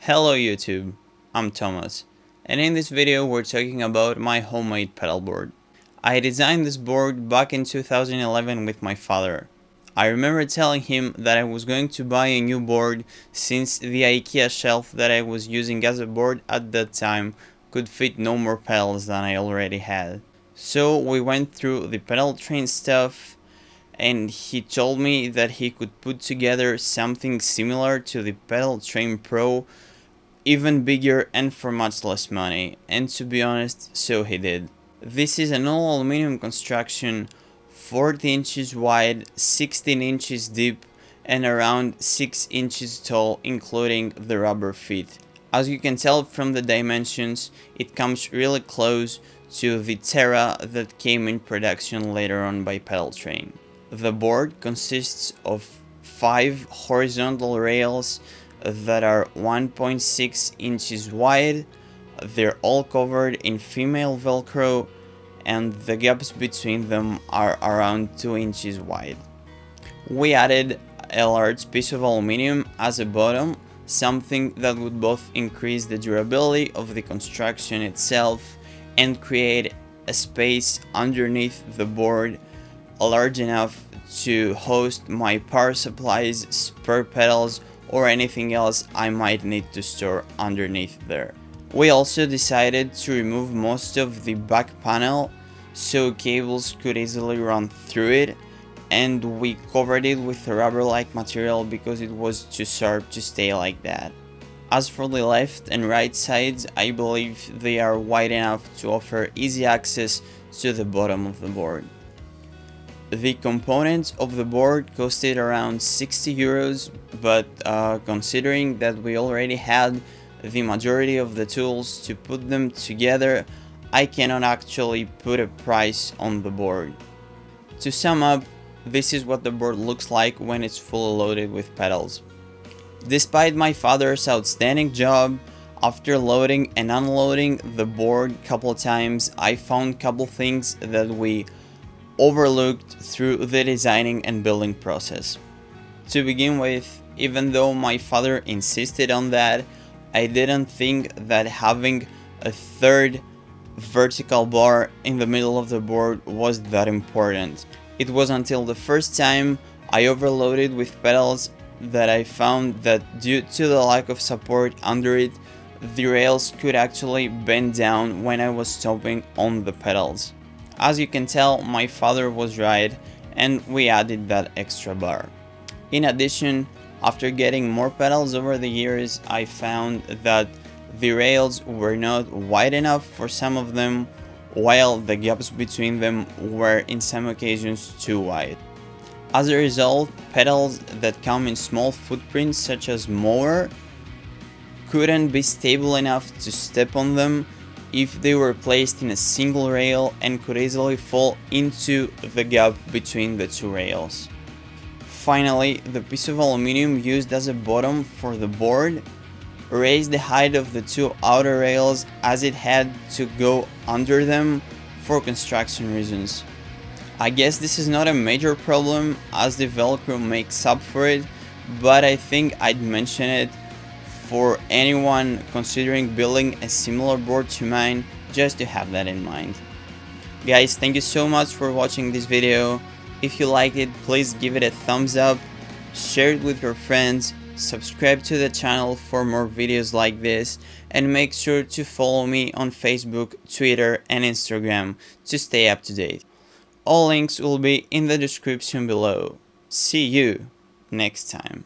Hello YouTube, I'm Thomas, and in this video we're talking about my homemade pedal board. I designed this board back in 2011 with my father. I remember telling him that I was going to buy a new board since the IKEA shelf that I was using as a board at that time could fit no more pedals than I already had. So we went through the pedal train stuff, and he told me that he could put together something similar to the Pedal Train Pro, even bigger and for much less money, and to be honest, so he did. This is an all aluminum construction, 40 inches wide, 16 inches deep, and around 6 inches tall, including the rubber feet. As you can tell from the dimensions, it comes really close to the Terra that came in production later on by Pedal Train. The board consists of 5 horizontal rails that are 1.6 inches wide. They're all covered in female velcro, and the gaps between them are around 2 inches wide. We added a large piece of aluminum as a bottom, something that would both increase the durability of the construction itself and create a space underneath the board large enough to host my power supplies, spare pedals, or anything else I might need to store underneath there. We also decided to remove most of the back panel so cables could easily run through it, and we covered it with a rubber-like material because it was too sharp to stay like that. As for the left and right sides, I believe they are wide enough to offer easy access to the bottom of the board. The components of the board costed around 60 euros, but considering that we already had the majority of the tools to put them together, I cannot actually put a price on the board. To sum up, this is what the board looks like when it's fully loaded with pedals. Despite my father's outstanding job, after loading and unloading the board a couple times, I found a couple things that we overlooked through the designing and building process. To begin with, even though my father insisted on that, I didn't think that having a third vertical bar in the middle of the board was that important. It was until the first time I overloaded with pedals that I found that due to the lack of support under it, the rails could actually bend down when I was stomping on the pedals. As you can tell, my father was right, and we added that extra bar. In addition, after getting more pedals over the years, I found that the rails were not wide enough for some of them, while the gaps between them were in some occasions too wide. As a result, pedals that come in small footprints such as mower couldn't be stable enough to step on them if they were placed in a single rail and could easily fall into the gap between the two rails. Finally, the piece of aluminum used as a bottom for the board raised the height of the two outer rails as it had to go under them for construction reasons. I guess this is not a major problem as the Velcro makes up for it, but I think I'd mention it for anyone considering building a similar board to mine, just to have that in mind. Guys, thank you so much for watching this video. If you liked it, please give it a thumbs up, share it with your friends, subscribe to the channel for more videos like this, and make sure to follow me on Facebook, Twitter, and Instagram to stay up to date. All links will be in the description below. See you next time.